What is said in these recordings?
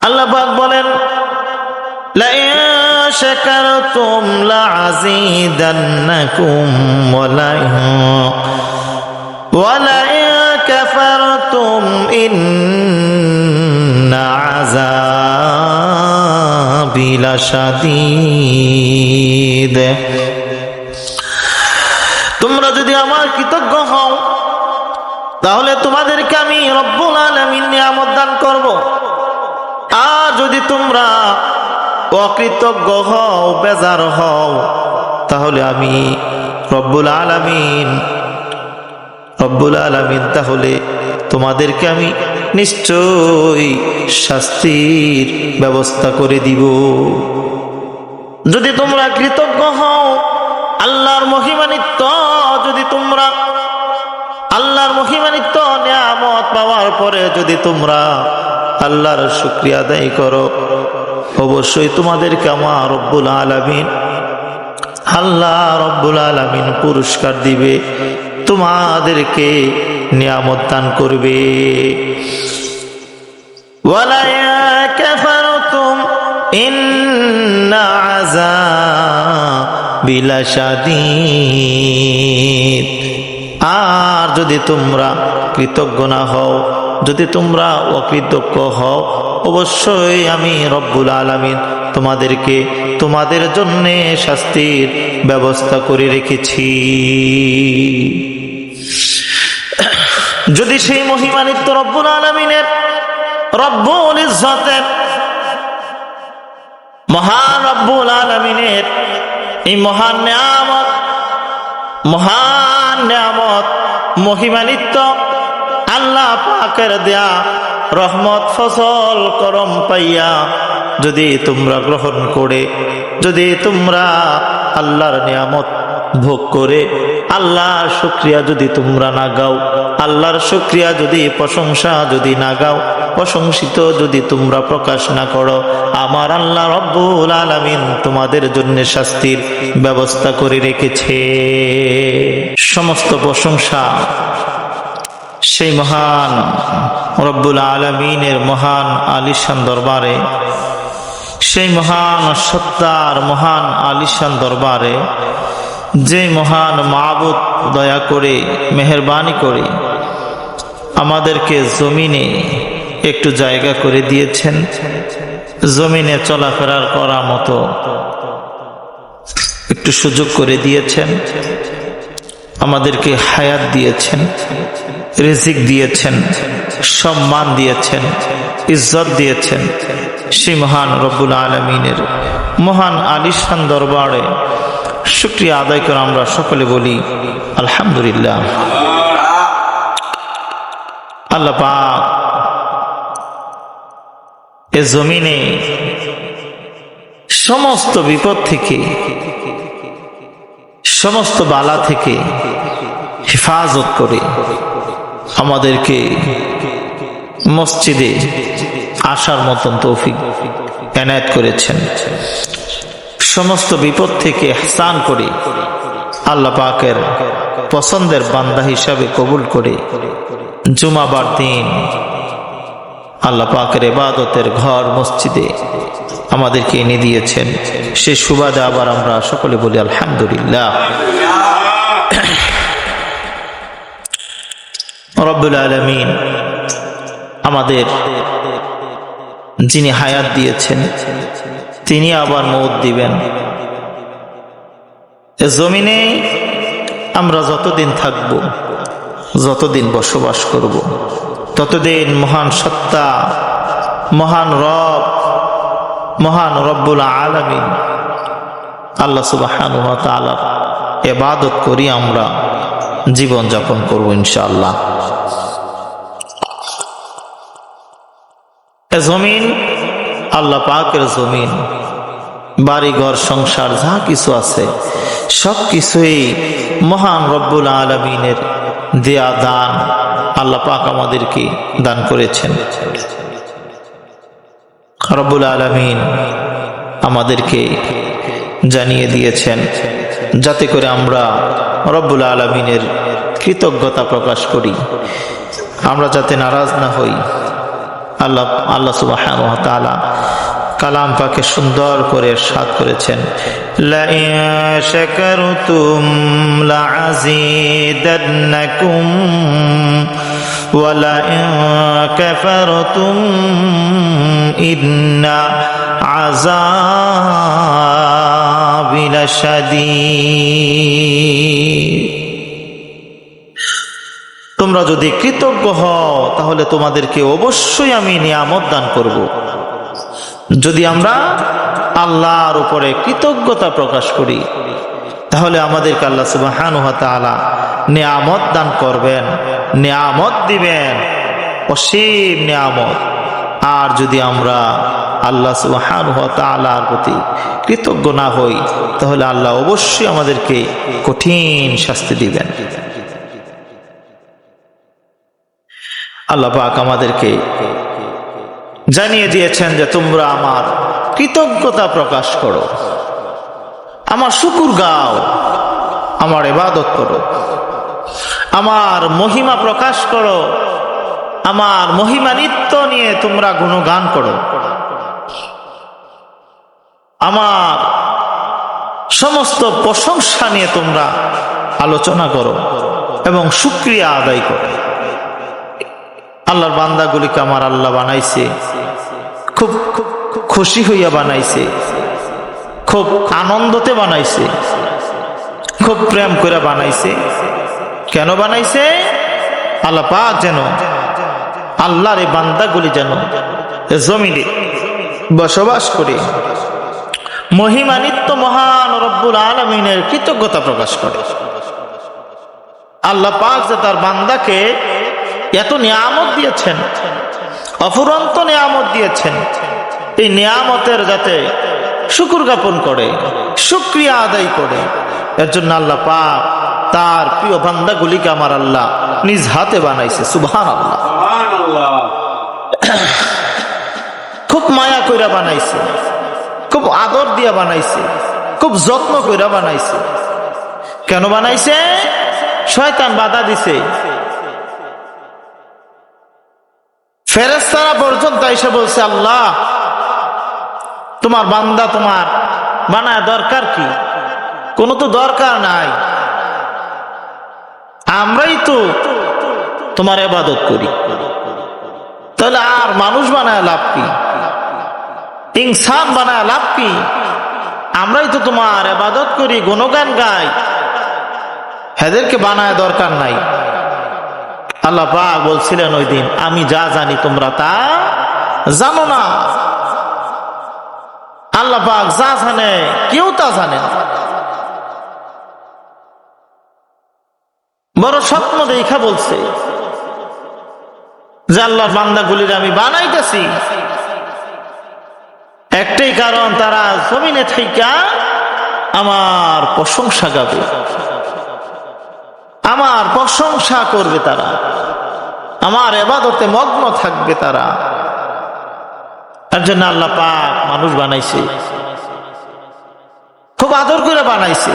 আল্লাহ পাক বলেন, লাইন শাকারতুম লাযীদান্নাকুম ওয়া লাইন কাফারতুম ইন্না আযাবি লাশাদীদ। তোমরা যদি আমার কৃতজ্ঞ হও তাহলে তোমাদেরকে আমি রব্বুল আলামিন নিয়ামত দান করব। আর যদি তোমরা অকৃতজ্ঞ হও, বেজার হও, তাহলে আমি রব্বুল আলামিন তাহলে তোমাদেরকে আমি নিশ্চয়ই শাস্তির ব্যবস্থা করে দিব। যদি তোমরা কৃতজ্ঞ হও, আল্লাহর মহিমান্বিত, যদি তোমরা আল্লাহর মহিমান্বিত নিয়ামত পাওয়ার পরে যদি তোমরা আল্লাহর শুকরিয়া আদায় করো, অবশ্যই তোমাদেরকে আমার রব্বুল আলামিন, আল্লাহ রব্বুল আলামিন পুরস্কার দিবে, তোমাদেরকে নিয়ামত দান করবে। ওয়ালা কাফারতুম ইন্না আযাবি লাশাদীদ। আর যদি তোমরা কৃতজ্ঞ না হও, যদি তোমরা অকৃতজ্ঞ হও, অবশ্যই আমি রব্বুল আলামিন তোমাদেরকে তোমাদের জন্য শাস্তির ব্যবস্থা করে রেখেছি। যদি সেই মহিমান্বিত রব্বুল আলামিনের, রব্বুল ইজ্জতের, মহান রব্বুল আলামিনের এই মহান নিয়ামত মহিমান্বিত আল্লাহ পাকের দেয়া রহমত ফসল করম পাইয়া যদি তোমরা গ্রহণ করে, যদি তোমরা আল্লাহর নিয়ামত ভোগ করে আল্লাহর শুকরিয়া যদি তোমরা না গাও, আল্লাহর শুকরিয়া যদি প্রশংসা যদি না গাও, প্রশংসিত যদি তোমরা প্রকাশ না করো, আমার আল্লাহ রব্বুল আলামিন তোমাদের জন্য শাস্তির ব্যবস্থা করে রেখেছে। সমস্ত প্রশংসা সেই মহান রব্বুল আলামিনের মহান আলিশান দরবারে, সেই মহান সত্তার মহান আলিশান দরবারে, যে মহান মাবুদ দয়া করে মেহেরবানি করে আমাদেরকে জমিনে একটু জায়গা করে দিয়েছেন, জমিনে চলাফেরার করার মতো একটু সুযোগ করে দিয়েছেন, আমাদেরকে হায়াত দিয়েছেন, রিজিক দিয়েছেন, সম্মান দিয়েছেন, ইজ্জত দিয়েছেন। সেই মহান রব্বুল আলামিনের মহান আলিশান দরবারে শুকরিয়া আদায় করে আমরা সকলে বলি আলহামদুলিল্লাহ। আল্লাহ পাক এ জমিনে সমস্ত বিপদ থেকে, সমস্ত বালা থেকে হেফাজত করে আমাদেরকে মসজিদে আসার মতন তৌফিক এনায়েত করেছেন। সমস্ত বিপদ থেকে ইহসান করে আল্লাহ পাকের পছন্দের বান্দা হিসাবে কবুল করে জুমাবার দিন আল্লাহ পাকের ইবাদতের ঘর মসজিদে আমাদেরকে এনে দিয়েছেন। সে সুবাদে আবার আমরা সকলে বলি আলহামদুলিল্লাহ। রব্বুল আলামিন আমাদের যিনি হায়াত দিয়েছেন, তিনি আবার মওত দিবেন। এ জমিনে আমরা যতদিন থাকব, যতদিন বসবাস করব, ততদিন মহান সত্তা, মহান রব, মহান রব্বুল আলামিন আল্লাহ সুবহানাহু ওয়া তাআলা ইবাদত করি আমরা জীবন যাপন করব ইনশাআল্লাহ। এ জমিন আল্লাহ পাকের জমিন, বাড়িঘর সংসার যা কিছু আছে সব কিছুই মহান রব্বুল আলামিনের দেয়া দান। আল্লাহ পাক আমাদেরকে দান করেছেন। রব্বুল আলামিন আমাদেরকে জানিয়ে দিয়েছেন যাতে করে আমরা রব্বুল আলামিনের কৃতজ্ঞতা প্রকাশ করি, আমরা যাতে নারাজ না হই, আল্লাহ সুবহানাহু ওয়া তাআলা কালাম পাকে সুন্দর করে ইরশাদ করেছেন, লা ইন শাকারতুম লাযীদান্নাকুম ওয়া লা ইন কাফারতুম ইন্না আযাবি লাশাদীদ। তোমরা যদি কৃতজ্ঞ হও তাহলে তোমাদেরকে অবশ্যই আমি নিয়ামত দান করব। যদি আমরা আল্লাহর উপরে কৃতজ্ঞতা প্রকাশ করি তাহলে আমাদেরকে আল্লাহ সুবহানাহু ওয়া তাআলা নিয়ামত দান করবেন, নিয়ামত দিবেন, অসীম নিয়ামত। আর যদি আমরা আল্লাহ সুবহানাহু ওয়া তাআলার প্রতি কৃতজ্ঞ না হই তাহলে আল্লাহ অবশ্যই আমাদেরকে কঠিন শাস্তি দিবেন। আল্লাহ পাক আমাদেরকে জানিয়ে দিয়েছেন যে তোমরা আমার কৃতজ্ঞতা প্রকাশ করো, আমার শুকর গাও, আমার ইবাদত করো, আমার মহিমা প্রকাশ করো, আমার মহিমান্বিত নিয়ে তোমরা গুণগান করো, আমার সমস্ত প্রশংসা নিয়ে তোমরা আলোচনা করো এবং শুকরিয়া আদায় করো। আল্লাহর বান্দাগুলিকে আমার আল্লাহ বানাইছে, খুব খুশি হইয়া বানাইছে, খুব আনন্দতে বানাইছে, খুব প্রেম করে বানাইছে। কেন বানাইছে? আল্লাহ পাক যেন আল্লাহর এই বান্দাগুলি যেন জমিনে বসবাস করে মহিমান্বিত মহান রব্বুল আলামিনের কৃতজ্ঞতা প্রকাশ করে। আল্লাহ পাক যে তার বান্দাকে এত নিয়ামত দিয়েছেন, অফুরন্ত নিয়ামত দিয়েছেন, এই নিয়ামতের যাতে শুকর জ্ঞাপন করে, শুকরিয়া আদায় করে, এর জন্য আল্লাহ পাক তার প্রিয় বান্দাগুলিকে আমার আল্লাহ নিজ হাতে বানাইছে। সুবহানাল্লাহ। খুব মায়া কইরা বানাইছে, খুব আদর দিয়া বানাইছে, খুব যত্ন কইরা বানাইছে। কেন বানাইছে? শয়তান বাধা দিছে, ফেরেশতারা পর্যন্ত এসে বলছে, আল্লাহ তোমার বান্দা তোমার বানায় দরকার কি? কোনো তো দরকার নাই, আমরাই তো তোমার ইবাদত করি, তাহলে আর মানুষ বানায় লাভ কি? ইনসান বানায় লাভ কি? আমরাই তো তোমার ইবাদত করি, গুণগান গাই, এদেরকে বানায় দরকার নাই। আল্লাহ পাক বলছিলেন ওই দিন, আমি যা জানি তোমরা তা জানো না। আল্লাহ পাক যা জানে কেউ তা জানে না। বড় স্বপ্ন দেখা বলছে যে আল্লাহর বান্দাগুলির আমি বানাইতেছি, একটাই কারণ, তারা জমিনে থাইকা আমার প্রশংসা গাবে, আমার প্রশংসা করবে, তারা আমার ইবাদতে মগ্ন থাকবে। তারা এর জন্য আল্লাহ পাক মানুষ বানাইছে, খুব আদর করে বানাইছে।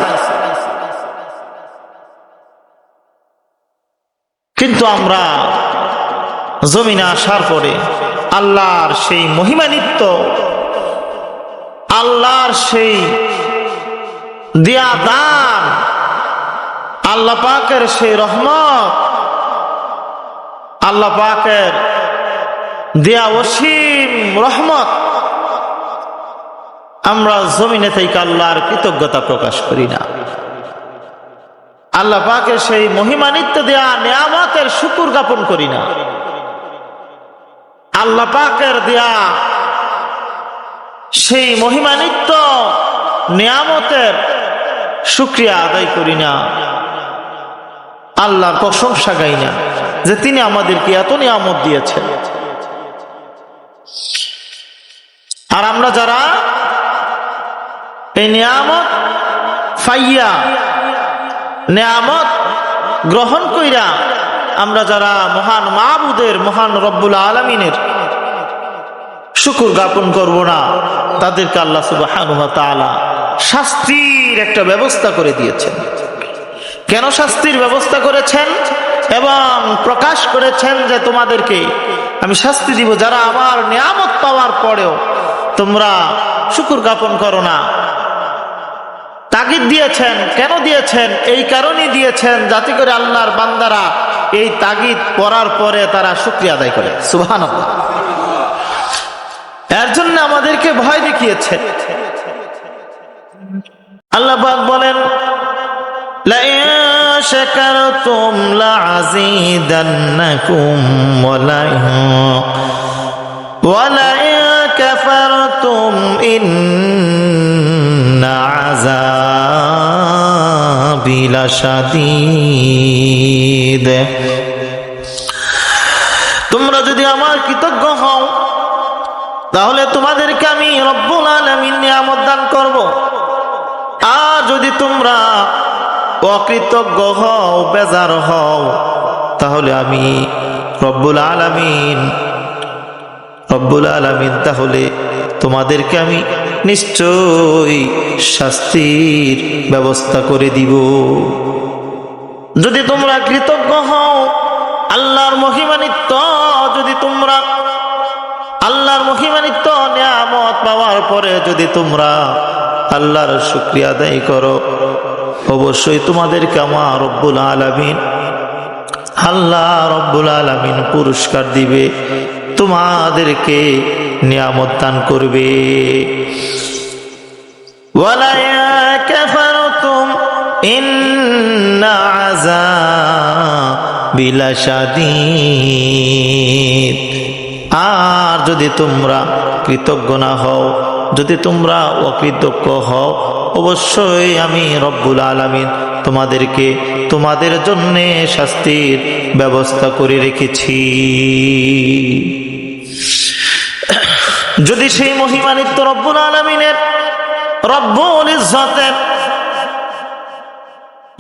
কিন্তু আমরা জমিনে আসার পরে আল্লাহর সেই মহিমান্বিত, আল্লাহর সেই দেয়া দান, আল্লাহ পাকের সেই রহমত, আল্লাহ পাকের দেয়া অসীম রহমত, আমরা জমিনে থেকে আল্লাহর কৃতজ্ঞতা প্রকাশ করি না। আল্লাহ পাকের সেই মহিমান্বিত দেয়া নিয়ামতের শুকর জ্ঞাপন করি না। আল্লাহ পাকের দেয়া সেই মহিমান্বিত নিয়ামতের শুকরিয়া আদায় করি না। আল্লাহর প্রশংসা গাই না যে তিনি আমাদেরকে এত নিয়ামত দিয়েছেন। আর আমরা যারা এই নিয়ামত পাইয়া, নিয়ামত গ্রহণ কইরা আমরা যারা মহান মাবুদের, মহান রব্বুল আলামিনের শুকর জ্ঞাপন করব না, তাদেরকে আল্লাহ সুবহানাহু ওয়া তাআলা শাস্তির একটা ব্যবস্থা করে দিয়েছেন। কেন শাস্তির ব্যবস্থা করেছেন এবং প্রকাশ করেছেন যে তোমাদেরকে আমি শাস্তি দিব যারা আমার নিয়ামত পাওয়ার পরেও তোমরা শুকর জ্ঞাপন করো না। তাগিদ দিয়েছেন, কেন দিয়েছেন? এই কারণেই দিয়েছেন যাতে করে আল্লাহর বান্দারা এই তাগিদ পড়ার পরে তারা শুকরিয়া আদায় করে। সুবহানাল্লাহ। এর জন্য আমাদেরকে ভয় দেখিয়েছেন। আল্লাহ পাক বলেন, লাইন শাকারতুম লাযীদান্নাকুম ওয়া লাইন কাফারতুম ইন্না আযাবি লাশাদীদ। তোমরা যদি আমার কৃতজ্ঞ হও তাহলে তোমাদেরকে আমি রব্বুল আলামিন নিয়ামত দান করব। আর যদি তোমরা অকৃতজ্ঞ হও, বেজার হও, তাহলে আমি রব্বুল আলামিন তাহলে তোমাদেরকে আমি নিশ্চয়ই শাস্তির ব্যবস্থা করে দিব। যদি তোমরা কৃতজ্ঞ হও, আল্লাহর মহিমান্বিত যদি তোমরা আল্লাহর মহিমান্বিত নিয়ামত পাওয়ার পরে যদি তোমরা আল্লাহর শুকরিয়া আদায় করো, অবশ্যই তোমাদেরকে আমার রব্বুল আলামিন আল্লাহ রব্বুল আলামিন পুরস্কার দিবে, তোমাদেরকে নিয়ামত দান করবে। ওয়ালা কাফারতুম ইন্না আযাবি লাশাদীদ। আর যদি তোমরা কৃতজ্ঞ না হও, যদি তোমরা অকৃতজ্ঞ হও, অবশ্যই আমি রব্বুল আলামিন তোমাদেরকে তোমাদের জন্য শাস্তির ব্যবস্থা করে রেখেছি। যদি সেই মহিমান্বিত রব্বুল আলামিনের রব্বুল ইজ্জতের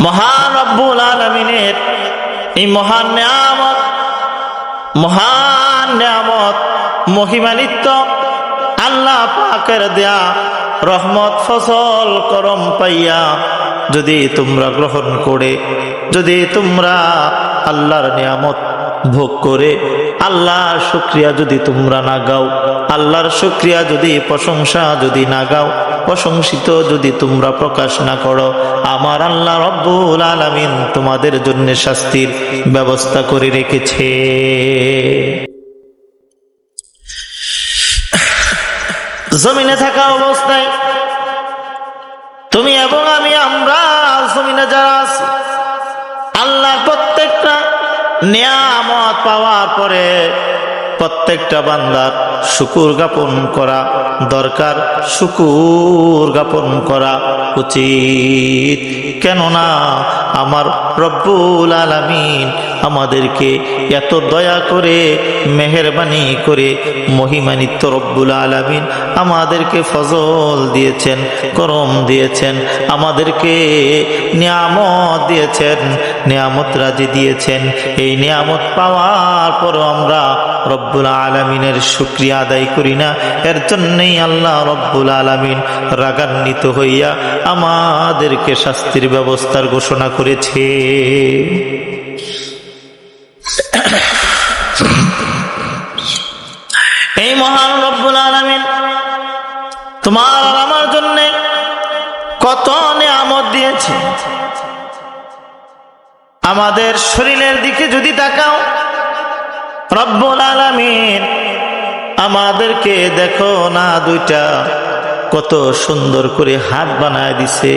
মহান রব্বুল আলামিনের এই মহান নিয়ামত মহিমান্বিত আল্লাহ পাকের দেয়া রহমত ফজল করম পাইয়া যদি তোমরা গ্রহণ করে, যদি তোমরা আল্লাহর নিয়ামত ভোগ করে আল্লাহর শুকরিয়া যদি তোমরা না গাও, আল্লাহর শুকরিয়া যদি প্রশংসা যদি না গাও, প্রশংসিত যদি তোমরা প্রকাশ না করো, আমার আল্লাহ রব্বুল আলামিন তোমাদের জন্য শাস্তির ব্যবস্থা করে রেখেছে। জমিনে থাকা অবস্থায় তুমি এবং আমি, আমরা জমিনে যারা আছি, আল্লাহ প্রত্যেকটা নিয়ামত পাওয়ার পরে প্রত্যেকটা বান্দার শুকর জ্ঞাপন করা দরকার, শুকর জ্ঞাপন করা উচিত। কেননা আমার রব্বুল আলামিন আমাদেরকে এত দয়া করে, মেহেরবানি করে মহিমান্বিত রব্বুল আলামিন আমাদেরকে ফজল দিয়েছেন, করম দিয়েছেন, আমাদেরকে নিয়ামত দিয়েছেন, নিয়ামত রাজি দিয়েছেন। এই নিয়ামত পাওয়ার পরও আমরা রব্বুল আলামিনের শুকরিয়া আদায় করি না। এর জন্যই আল্লাহ রব্বুল আলামিন রাগান্বিত হইয়া আমাদেরকে শাস্তির ব্যবস্থার ঘোষণা করেছে। এই মহান রব্বুল আলামিন তোমার আর আমার জন্য কত নিয়ামত দিয়েছে। আমাদের শরীরের দিকে যদি তাকাও, রব্বুল আলামিন আমাদেরকে দেখো না, দুইটা কত সুন্দর করে হাত বানায় দিছে,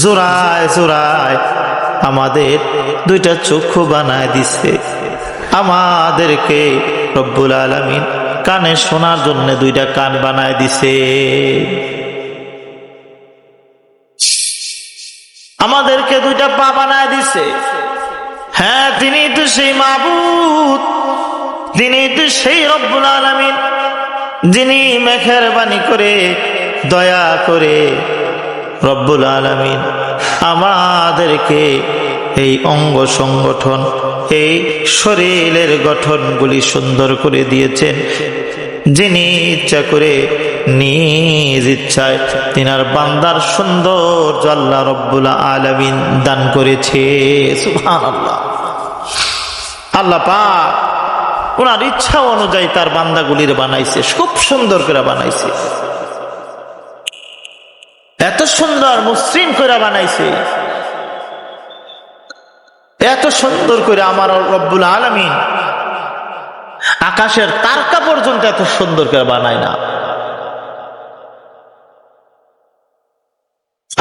জোড়ায় জোড়ায় আমাদের দুইটা চক্ষু বানায় দিছে, আমাদেরকে রব্বুল আলামিন কানে শোনার জন্য দুইটা কান বানায় দিছে, আমাদেরকে দুইটা পা বানায় দিছে। হ্যাঁ, তিনি তো সেই মাবুদ, তিনি তো সেই রব্বুল আলামিন যিনি মেহেরবানি করে, দয়া করে রব্বুল আলামিন আমাদেরকে এই অঙ্গ সংগঠন, এই শরীরের গঠনগুলি সুন্দর করে দিয়েছেন। যিনি ইচ্ছা করে নিজ ইচ্ছায় তিনার বান্দার সৌন্দর্য আল্লাহ রব্বুল আলামিন দান করেছে। সুবহানাল্লাহ। আল্লাহ পাক ওনার ইচ্ছা অনুযায়ী তার বান্দাগুলির বানাইছে, খুব সুন্দর করে বানাইছে, এত সুন্দর মসৃণ করে বানাইছে, এত সুন্দর করে আমার রব্বুল আলামিন আকাশের তারকা পর্যন্ত এত সুন্দর করে বানায় না।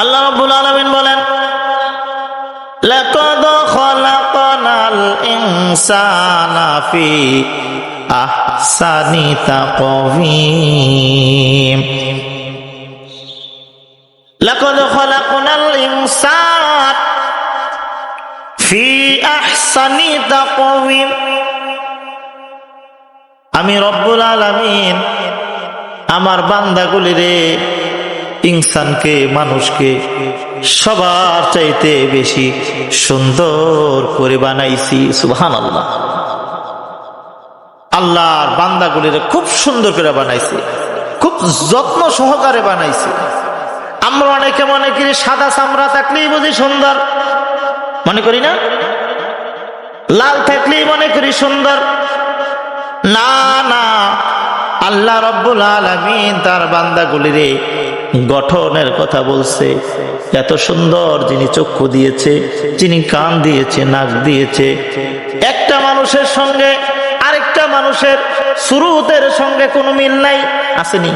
আল্লাহ রাব্বুল আলামিন বলেন, লাকাদ খালাকনাল ইনসানা ফি আহসানি তাকওয়িম। লাকাদ খালাকনাল ইনসানা ফি আহসানি তাকওয়িম। আমি রব্বুল আলামিন আমার বান্দাগুলিরে, ইনসানকে, মানুষকে সবার চাইতে বেশি সুন্দর করে বানাইছি। সুবহানাল্লাহ। আল্লাহর বান্দাগুলিরে খুব সুন্দর করে বানাইছে, খুব যত্ন সহকারে বানাইছে। আমরা অনেকে মনে করি সাদা চামড়া থাকলেই বুঝি সুন্দর, মনে করি না? লাল থাকলেই মনে করি সুন্দর। না না, আল্লাহ রব্বুল আলামিন তার বান্দাগুলিরে গঠনের কথা বলছে। এত সুন্দর যিনি চক্ষু দিয়েছে, যিনি কান দিয়েছে, নাক দিয়েছে, একটা মানুষের সঙ্গে আরেকটা মানুষের সুরুতের সঙ্গে কোনো মিল নাই, আসেনি?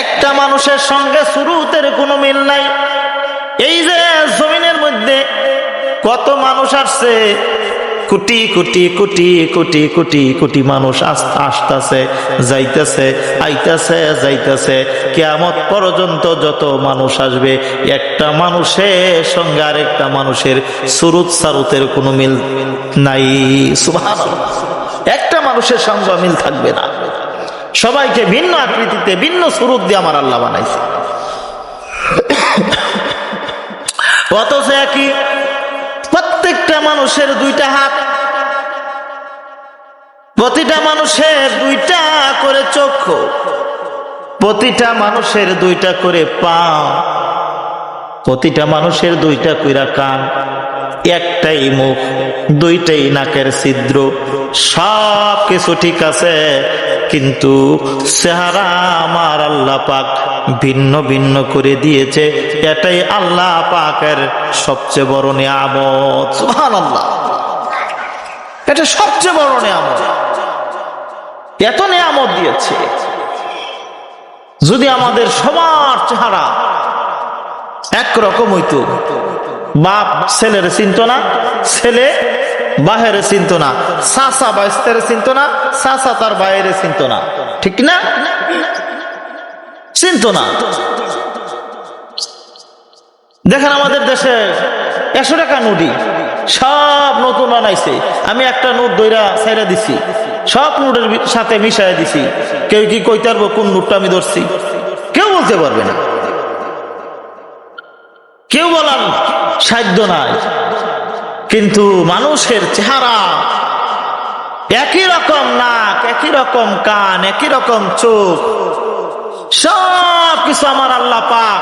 একটা মানুষের সঙ্গে সুরুতের কোনো মিল নাই। এই যে জমিনের মধ্যে কত মানুষ আসছে, কোটি কোটি কোটি কোটি কোটি কোটি মানুষ আসতেছে, যাইতেছে, আইতেছে, যাইতেছে। কিয়ামত পর্যন্ত যত মানুষ আসবে, একটা মানুষের সঙ্গে আরেকটা মানুষের সুরুত সারুতের কোনো মিল নাই। সুবহানাল্লাহ। একটা মানুষের সঙ্গে মিল থাকবে না। সবাইকে ভিন্ন আকৃতিতে, ভিন্ন সুরুত দিয়ে আমার আল্লাহ বানাইছে। অথচ একই প্রত্যেকটা মানুষের দুইটা হাত, প্রতিটা মানুষের দুইটা করে চক্ষু, প্রতিটা মানুষের দুইটা করে পা, প্রতিটা মানুষের দুইটা কইরা কান, একটাই মুখ, দুইটাই নাকের ছিদ্র, সব কিছু ঠিক আছে, কিন্তু চেহারা আমার আল্লাহ পাক ভিন্ন ভিন্ন করে দিয়েছে। এটাই আল্লাহ পাকের সবচেয়ে বড় নিয়ামত। সুবহানাল্লাহ। এটা সবচেয়ে বড় নিয়ামত। এত নিয়ামত দিয়েছে। যদি আমাদের সবার চেহারা একরকম হইতো, বাপ ছেলের চিনত না, ছেলে বাহের চিনত না, চাচা বাইস্তের চিনত না, চাচা তার বাইরে চিনত না, ঠিক না? চিনত না। দেখেন আমাদের দেশে 100 টাকা নোটি সব নতুন বানাইছে। আমি একটা নোট দইরা ছাইরা দিছি, সব নোটের সাথে মিশাই দিছি। কেউ কি কইতে পারবো কোন নোটটা আমি ধরছি? কেউ বলতে পারবে না, কেউ বলার সাধ্য নাই। কিন্তু মানুষের চেহারা একই রকম, নাক একই রকম, কান একই রকম, চোখ, সব কিছু আমার আল্লাহ পাক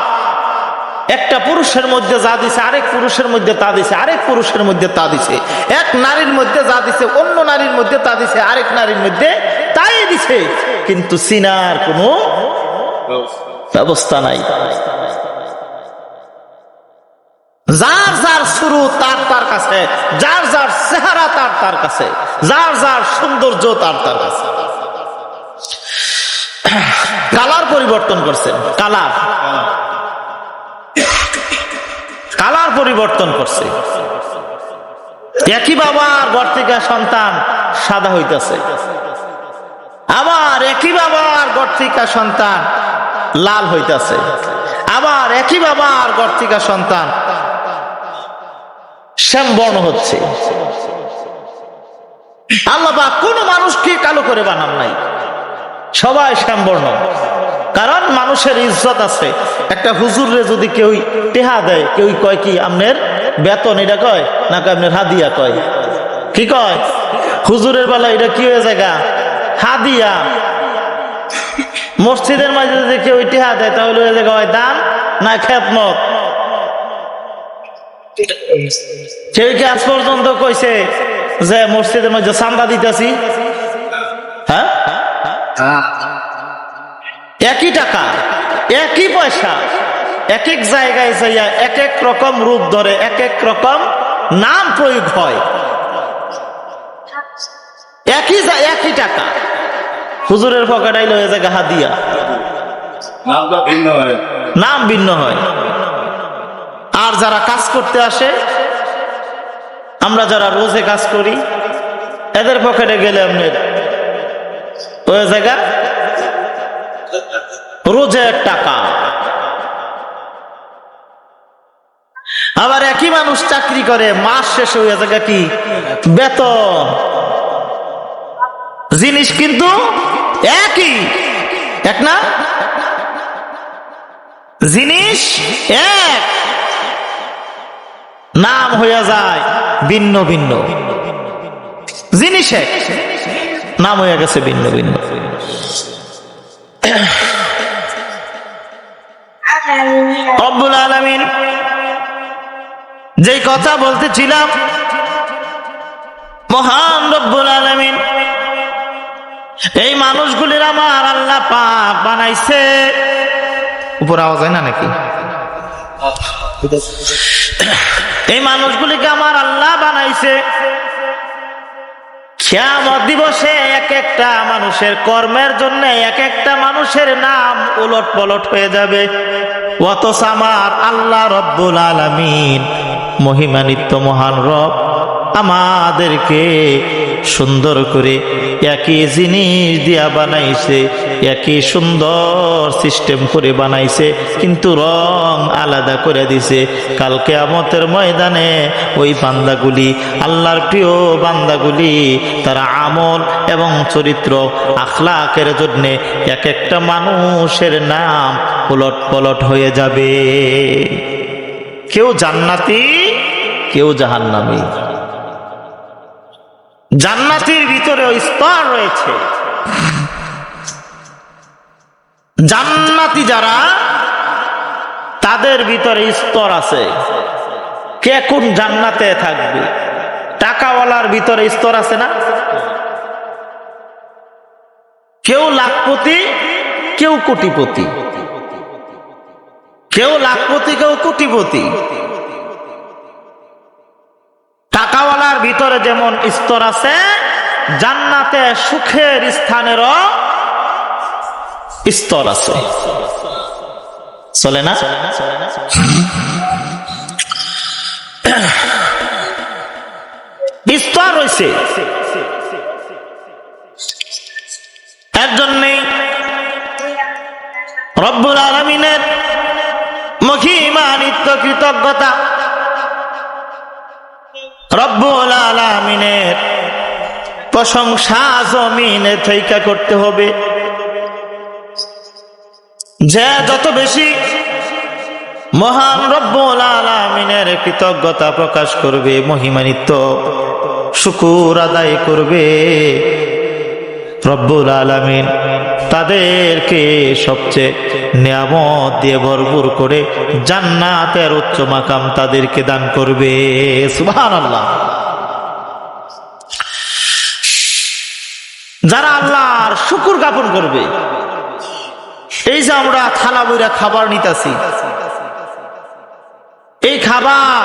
একটা পুরুষের মধ্যে যা দিছে আরেক পুরুষের মধ্যে তা দিছে, আরেক পুরুষের মধ্যে তা দিছে। এক নারীর মধ্যে যা দিছে অন্য নারীর মধ্যে তা দিছে, আরেক নারীর মধ্যে তাই দিছে, কিন্তু চিনার কোনো ব্যবস্থা নাই। যার যার শুরু তার তার কাছে, যার যার চেহারা তার তার কাছে, যার যার সৌন্দর্য তার তার কাছে। কালার পরিবর্তন করছেন, কালার কালার পরিবর্তন করছে। একই বাবার ঘর থেকে সন্তান সাদা হইতেছে, আবার একই বাবার ঘর থেকে সন্তান লাল হইতেছে, আবার একই বাবার ঘর থেকে সন্তান শ্যামবর্ণ হচ্ছে। আল্লাহ পাক কোন মানুষকে কালো করে বানান নাই, সবাই শ্যামবর্ণ। কারণ মানুষের ইজ্জত আছে। একটা হুজুরে যদি কেউ টেহা দেয়, কেউ কয় কি আপনার বেতন, এটা কয় না আপনার হাদিয়া কয়? কি কয়? হুজুরের বেলা এটা কি হয়ে জায়গা? হাদিয়া। মসজিদের মাঝে যদি কেউ টেহা দেয় তাহলে হয়ে জায়গা হয় দান না খেদমত। কেউ কি আজ পর্যন্ত কইছে যে মসজিদের মধ্যে চান্দা দিতেছি? হ্যাঁ, একই টাকা একই পয়সা এক এক জায়গায় যাইয়া এক এক রকম রূপ ধরে, এক এক রকম নাম প্রয়োগ হয়। একই টাকা হুজুরের পকেটাই লয়ে জায়গা হাদিয়া, নাম ভিন্ন হয়। আর যারা কাজ করতে আসে, আমরা যারা রোজে কাজ করি, এদের পকেটে গেলে আপনি ওই জায়গা রোজে এক টাকা। আবার একই মানুষ চাকরি করে, মাস শেষে ওই জায়গা কি বেতন, জিনিস কিন্তু একই, এক না, জিনিস এক, নাম হইয়া যায় ভিন্ন ভিন্ন, জিনিস এক, নাম হয়ে গেছে ভিন্ন ভিন্ন। রব্বুল আলামিন যেই কথা বলতেছিলাম, মহান রব্বুল আলামিন এই মানুষগুলির আমার আল্লাহ পাক বানাইছে। উপর আওয়াজ হয় না নাকি? এই মানুষগুলিকে আমার আল্লাহ বানাইছে। কিয়ামত দিবসে এক একটা মানুষের কর্মের জন্য এক একটা মানুষের নাম উলট পলট হয়ে যাবে। অথচ আমার আল্লাহ রব্বুল আলামিন মহিমান্বিত মহান রব আমাদেরকে সুন্দর করে একই জিনিস দিয়া বানাইছে, একই সুন্দর সিস্টেম করে বানাইছে, কিন্তু রং আলাদা করে দিছে। কাল কিয়ামতের ময়দানে ওই বান্দাগুলি, আল্লাহর প্রিয় বান্দাগুলি, তারা আমল এবং চরিত্র আখলাকের জন্য এক একটা মানুষের নাম উলট পলট হয়ে যাবে। কেউ জান্নাতি, কেউ জাহান্নামী। জান্নাতির ভিতরে ওই স্তর রয়েছে। জান্নাতি যারা, তাদের ভিতরে স্তর আছে। কে কোন জান্নাতে থাকবে? টাকাওয়ালার ভিতরে স্তর আছে না? কেউ লাখপতি, কেউ কোটিপতি, কেউ লাখপতি, কেউ কোটিপতি। টাকাওয়ালার ভিতরে যেমন স্তর আছে, জান্নাতে সুখের স্থানেরও স্তর আছে। চলে না? স্তর রয়েছে। এর জন্যে রব্বুল আলামিনের মহিমান্বিত কৃতজ্ঞতা, রব্বুল আলামিনের প্রশংসা জমিনে থেকে করতে হবে। যে যত বেশি মহান রব্বুল আলামিনের কৃতজ্ঞতা প্রকাশ করবে, মহিমান্বিত শুকর আদায় করবে, রব্বুল আলামিন তাদেরকে সবচেয়ে নিয়ামত দিয়ে ভরপুর করে জান্নাতের উচ্চ মাকাম তাদেরকে দান করবে। সুবহানাল্লাহ। যারা আল্লাহর শুকর জ্ঞাপন করবে, এই যে আমরা থালা বইরা খাবার নিতেছি, এই খাবার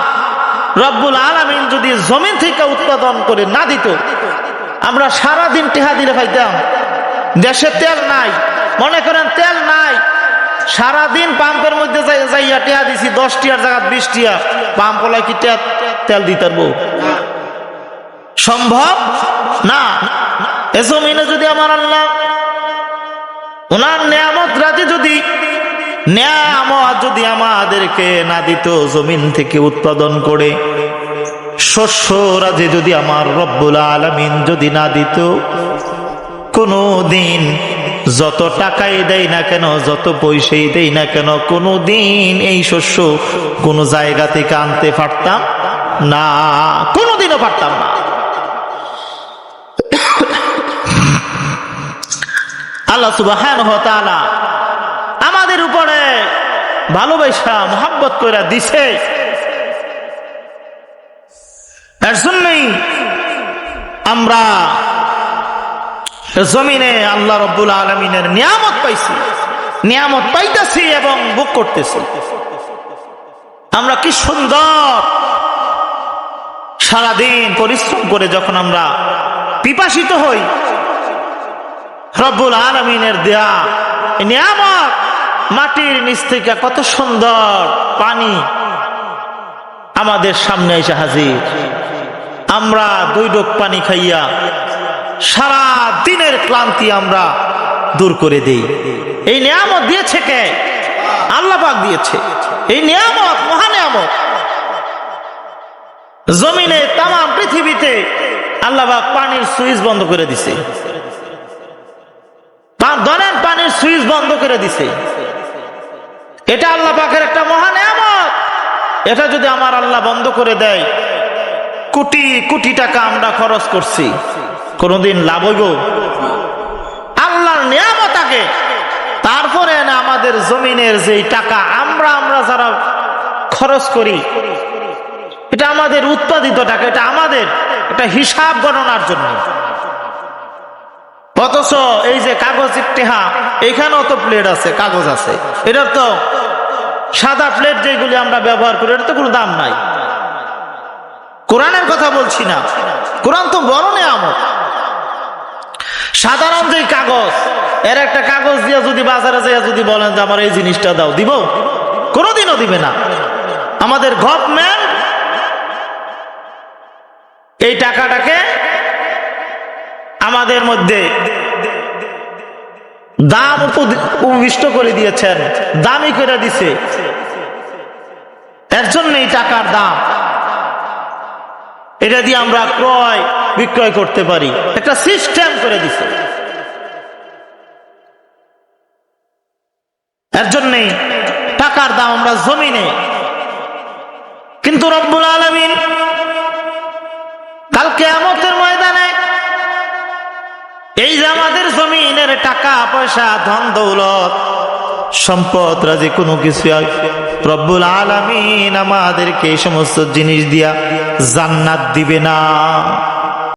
রব্বুল আলামিন যদি জমিন থেকে উৎপাদন করে না দিত, আমরা সারাদিন টেহা দিলে পাইতাম। দেশে তেল নাই, মনে করেন তেল নাই, সারাদিন পাম্পের মধ্যে যাইয়া টেহা দিছি 10 টিয়ার জায়গা 20 টিয়া, পাম্প ওলা কি তেল দিতে পারবো? সম্ভব না। এ জমিনে যদি আমার আল্লাহ ওনার নিয়ামত রাতে যদি নিয়ামত যদি আমাদেরকে না দিত, জমিন থেকে উৎপাদন করে শস্য রাজে যদি আমার রব্বুল আলামিন যদি না দিত, কোনো দিন যত টাকাই দেয় না কেন, যত পয়সাই দেয় না কেন, কোনো দিন এই শস্য কোনো জায়গা থেকে আনতে পারতাম না, কোনোদিনও পারতাম না। আল্লাহ সুবহানাহু ওয়া তাআলা আমাদের উপরে ভালোবাসা মোহাব্বত করে দিছে। এর জন্যই আমরা জমিনে আল্লাহ রাব্বুল আলামিনের নিয়ামত পাইছি, নিয়ামত পাইতেছি এবং ভোগ করতেছি। আমরা কি সুন্দর সারাদিন পরিশ্রম করে যখন আমরা পিপাসিত হই, রব্বুল আলামিনের দেয়া নিয়ামত, মাটির নিচ থেকে কত সুন্দর পানি আমাদের সামনে এসে হাজির। আমরা 2 ঢোক পানি খাইয়া সারা দিনের ক্লান্তি আমরা দূর করে দেই। এই নিয়ামত দিয়েছে কে? আল্লাহ পাক দিয়েছে। এই নিয়ামত মহা নিয়ামত। জমিনে তাম পৃথিবীতে আল্লাহ পাক পানির সুইচ বন্ধ করে দিছে। ধরেন পানির সুইচ বন্ধ করে দিছে, এটা আল্লাহ পাকের একটা মহা নিয়ামত। এটা যদি আমার আল্লাহ বন্ধ করে দেয়, কোটি কোটি টাকা আমরা খরচ করছি, কোনদিন লাভ হইব? আল্লাহর নিয়ামত আগে, তারপরে না আমাদের জমিনের যে টাকা আমরা যারা খরচ করি, এটা আমাদের উৎপাদিত টাকা, এটা আমাদের, এটা হিসাব গণনার জন্য। অথচ এই যে কাগজের টেহা, এখানেও তো প্লেট আছে, কাগজ আছে, এটার তো সাদা প্লেট যেগুলি আমরা ব্যবহার করি, এটা তো কোনো দাম নাই। কোরআনের কথা বলছি না, কোরআন তো বড় নিয়ামত। সাধারণ যে কাগজ, এর একটা কাগজ দিয়ে যদি বাজারে যাইয়া যদি বলেন যে আমার এই জিনিসটা দাও, দিব? কোনোদিনও দিবে না। আমাদের গভর্নমেন্ট এই টাকাটাকে আমাদের মধ্যে দাম উপবিষ্ট করে দিয়েছেন, দামি করে দিছে। এর জন্য এই টাকার দাম, এটা দিয়ে আমরা ক্রয় বিক্রয় করতে পারি, একটা সিস্টেম করে দিছে। এর জন্যই টাকার দাম আমরা জমিনে। কিন্তু রব্বুল আলামিন কাল কিয়ামতের ময়দানে এই যে আমাদের জমিনের টাকা পয়সা, ধন দৌলত, সম্পদ রাজি কোনো কিছু, রব্বুল আলামিন আমাদেরকে এই সমস্ত জিনিস দিয়া জান্নাত দিবে না।